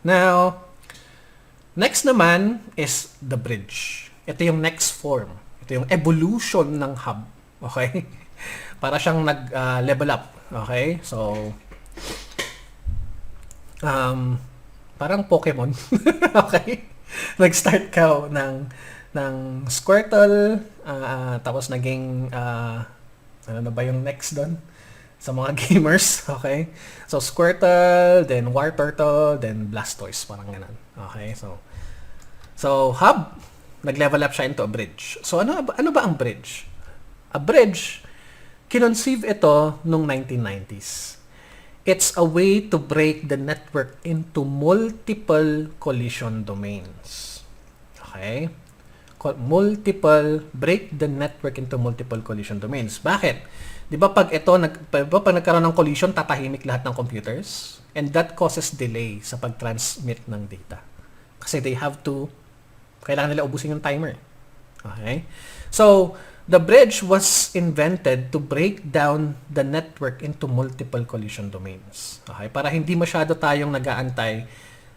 Now, next naman is the bridge. Ito yung next form. Ito yung evolution ng hub. Okay? Para siyang nag-level up. Okay? So, parang Pokemon. Okay? Nag-start ka ng Squirtle, tapos naging, ano na ba yung next doon? Sa mga gamers, okay? So, Squirtle, then Wartortle, then Blastoise, parang ganun. Okay, so hub, nag-level up siya into a bridge. So, ano ba ang bridge? A bridge, kinonceive ito nung 1990s. It's a way to break the network into multiple collision domains. Okay? Break the network into multiple collision domains. Bakit? Di ba pag nagkaroon ng collision, tatahimik lahat ng computers? And that causes delay sa pag-transmit ng data. Kasi kailangan nila ubusin yung timer. Okay? So, the bridge was invented to break down the network into multiple collision domains. Okay? Para hindi masyado tayong nag-aantay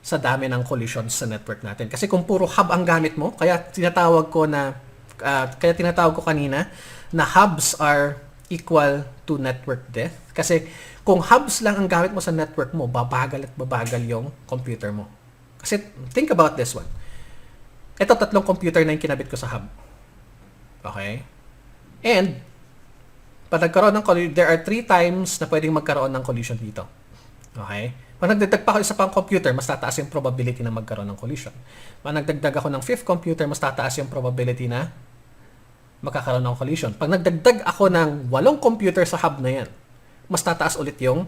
sa dami ng collisions sa network natin. Kasi kung puro hub ang gamit mo, kaya tinatawag ko kanina na hubs are equal to network death. Kasi kung hubs lang ang gamit mo sa network mo, babagal at babagal yung computer mo. Kasi think about this one. Ito 3 computer na yung kinabit ko sa hub. Okay? And pag nagkaroon ng collision, there are 3 times na pwedeng magkaroon ng collision dito. Okay? Pag nagdagdag pa ako isa pang computer, mas tataas yung probability na magkaroon ng collision. Pag nagdagdag ako ng 5th computer, mas tataas yung probability na magkakaroon ng collision. Pag nagdagdag ako ng 8 computer sa hub na yan, mas tataas ulit yung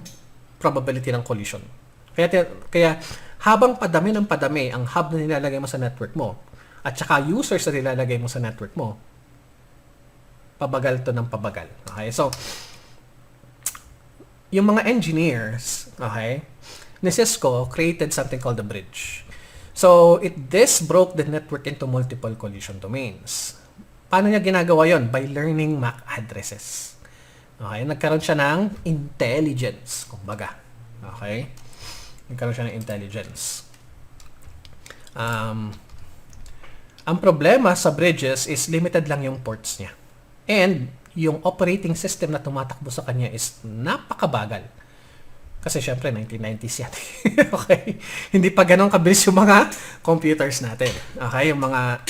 probability ng collision. Kaya habang padami ng padami ang hub na nilalagay mo sa network mo, at saka users na nilalagay mo sa network mo, pabagal to ng pabagal. Okay? So, yung mga engineers, okay, ni Cisco created something called the bridge. So, this broke the network into multiple collision domains. Paano niya ginagawa yon? By learning MAC addresses. Okay? Nagkaroon siya ng intelligence, kumbaga. Okay? Nagkaroon siya ng intelligence. Ang problema sa bridges is limited lang yung ports niya. And yung operating system na tumatakbo sa kanya is napakabagal. Kasi syempre, 1990s yan. Okay? Hindi pa ganun kabilis yung mga computers natin. Okay? Yung mga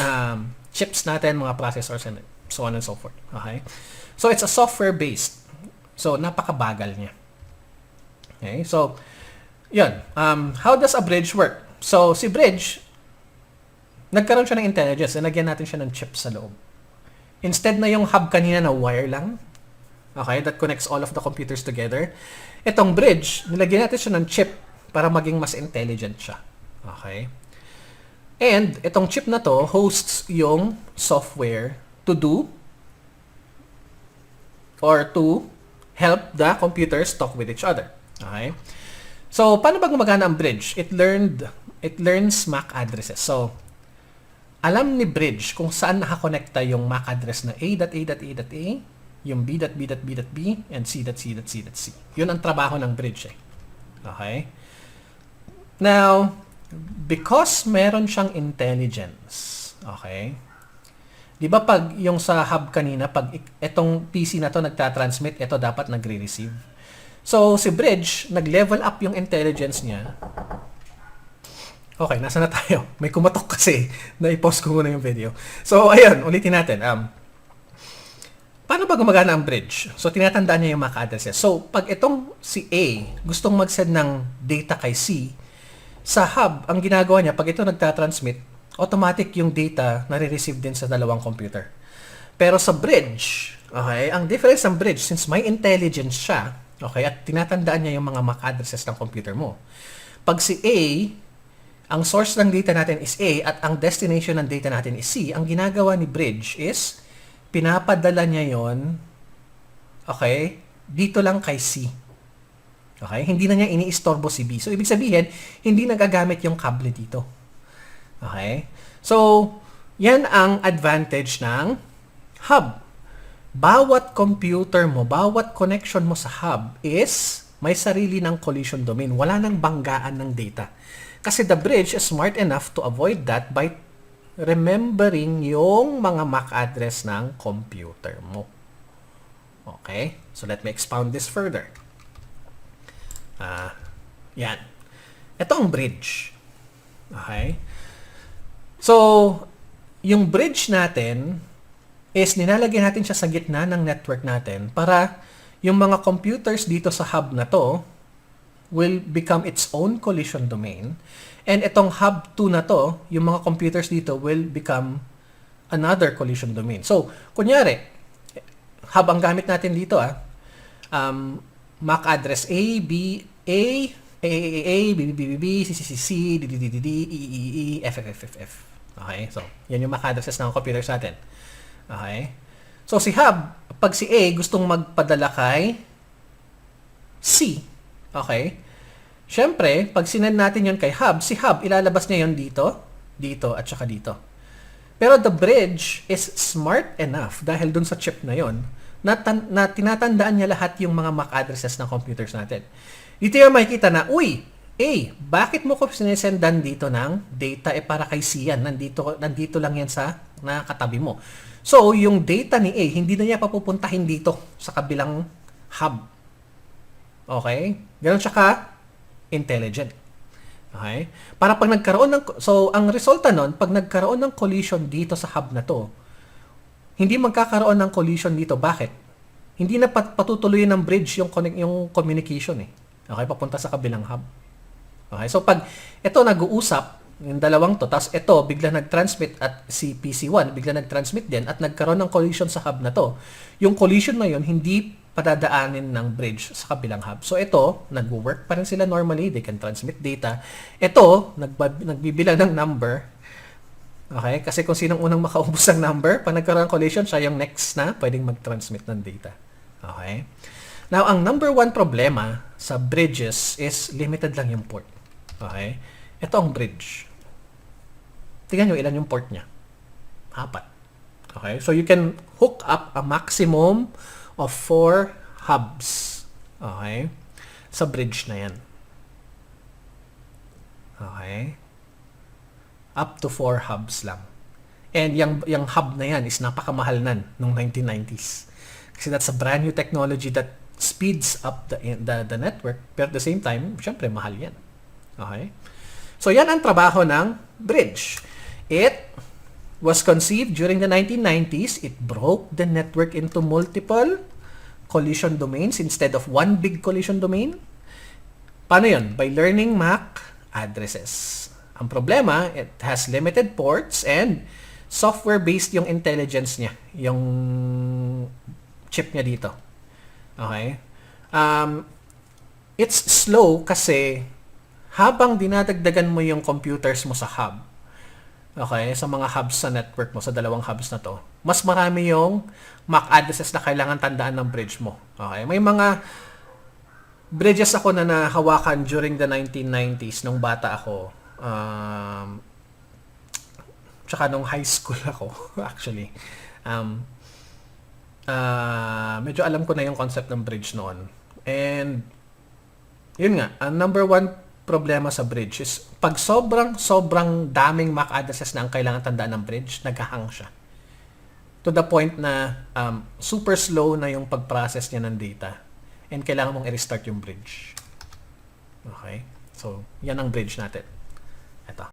chips natin, mga processors, and so on and so forth. Okay? So, it's a software-based. So, napakabagal niya. Okay? So, yun. How does a bridge work? So, si bridge, nagkaroon siya ng intelligence. Nagyan natin siya ng chip sa loob. Instead na yung hub kanina na wire lang, okay, that connects all of the computers together, itong bridge, nilagyan natin siya ng chip para maging mas intelligent siya. Okay? And itong chip na to hosts yung software to do or to help the computers talk with each other. Okay? So, paano ba gumagana ang bridge? It learns MAC addresses. So, alam ni bridge kung saan nakakonekta yung MAC address na A.A.A.A, yung B.B.B, and C.C.C.C. Yun ang trabaho ng bridge eh. Okay? Now, because meron siyang intelligence, okay? Di ba pag yung sa hub kanina, pag itong PC na to nagtatransmit, ito dapat nagre-receive. So, si bridge, nag-level up yung intelligence niya. Okay, nasa na tayo? May kumatok kasi. Na-i-pause ko muna yung video. So, ayun, ulitin natin. Paano ba gumagana ang bridge? So, tinatandaan niya yung MAC addresses. So, pag itong si A gustong mag-send ng data kay C, sa hub, ang ginagawa niya, pag ito nagtatransmit, automatic yung data nare-receive din sa dalawang computer. Pero sa bridge, okay, ang difference ng bridge, since may intelligence siya, okay, at tinatandaan niya yung mga MAC addresses ng computer mo, pag si A, ang source ng data natin is A at ang destination ng data natin is C, ang ginagawa ni bridge is pinapadala niya yon, okay, dito lang kay C. Okay? Hindi na niya iniistorbo si B. So, ibig sabihin, hindi nagagamit yung kable dito. Okay? So, yan ang advantage ng hub. Bawat computer mo, bawat connection mo sa hub is may sarili ng collision domain. Wala nang banggaan ng data. Kasi the bridge is smart enough to avoid that by remembering yung mga MAC address ng computer mo. Okay? So let me expound this further. Yan. Ito ang bridge. Okay? So, yung bridge natin is nilalagyan natin siya sa gitna ng network natin para yung mga computers dito sa hub na to will become its own collision domain. And itong hub 2 na to, yung mga computers dito will become another collision domain. So, kunyari, hub ang gamit natin dito MAC address A, B, A, B, B, B, B, C, C, C, C, D, D, D, D, D, E, E, E, F, F, F, F, F. Okay? So, yan yung MAC addresses ng computers natin. Okay? So, si hub, pag si A gustong magpadala kay C, okay? Siyempre, pag sinend natin yon kay hub, si hub, ilalabas niya yon dito, dito, at saka dito. Pero the bridge is smart enough dahil dun sa chip na yon na tinatandaan niya lahat yung mga MAC addresses ng computers natin. Dito yung makikita na, uy, bakit mo ko sinesendan dito ng data para kay C yan? Nandito lang yan sa nakatabi mo. So, yung data ni A, hindi na niya papupuntahin dito sa kabilang hub. Okay? Ganun siya ka-intelligent. Okay? Para pag nagkaroon so, ang resulta nun, pag nagkaroon ng collision dito sa hub na to, hindi magkakaroon ng collision dito. Bakit? Hindi na patutuloy ng bridge yung communication eh. Okay? Papunta sa kabilang hub. Okay? So, pag ito nag-uusap, yung dalawang to, tapos ito, bigla nag-transmit at si PC1, bigla nag-transmit din at nagkaroon ng collision sa hub na to. Yung collision na yun, hindi padadaanin ng bridge sa kabilang hub. So ito, nag-work pa rin sila normally, they can transmit data. Ito, nagbibilang ng number. Okay? Kasi kung sinong unang makaubos ng number, pag nagkaroon ng collision, siya yung next na pwedeng mag-transmit ng data. Okay? Now, ang number one problema sa bridges is limited lang yung port. Okay? Ito ang bridge. Tingnan nyo ilan yung port niya. 4. Okay? So, you can hook up a maximum of 4 hubs. Okay? Sa bridge na yan. Okay? Up to 4 hubs lang. And yung hub na yan is napakamahal nan nung 1990s. Kasi that's a brand new technology that speeds up the network. Pero at the same time, syempre, mahal yan. Okay? So, yan ang trabaho ng bridge. It was conceived during the 1990s. It broke the network into multiple collision domains instead of one big collision domain. Paano yun? By learning MAC addresses. Ang problema, it has limited ports and software-based yung intelligence niya. Yung chip niya dito. Okay? It's slow kasi habang dinadagdagan mo yung computers mo sa hub, okay, sa mga hubs sa network mo, sa dalawang hubs na to, mas marami yung MAC addresses na kailangan tandaan ng bridge mo. Okay? May mga bridges ako na nahawakan during the 1990s nung bata ako. Tsaka nung high school ako, actually. Medyo alam ko na yung concept ng bridge noon. And, yun nga, ang number one problema sa bridge is pag sobrang daming MAC addresses na ang kailangan tandaan ng bridge, naghahang siya. To the point na super slow na yung pag-process niya ng data and kailangan mong i-restart yung bridge. Okay? So, yan ang bridge natin.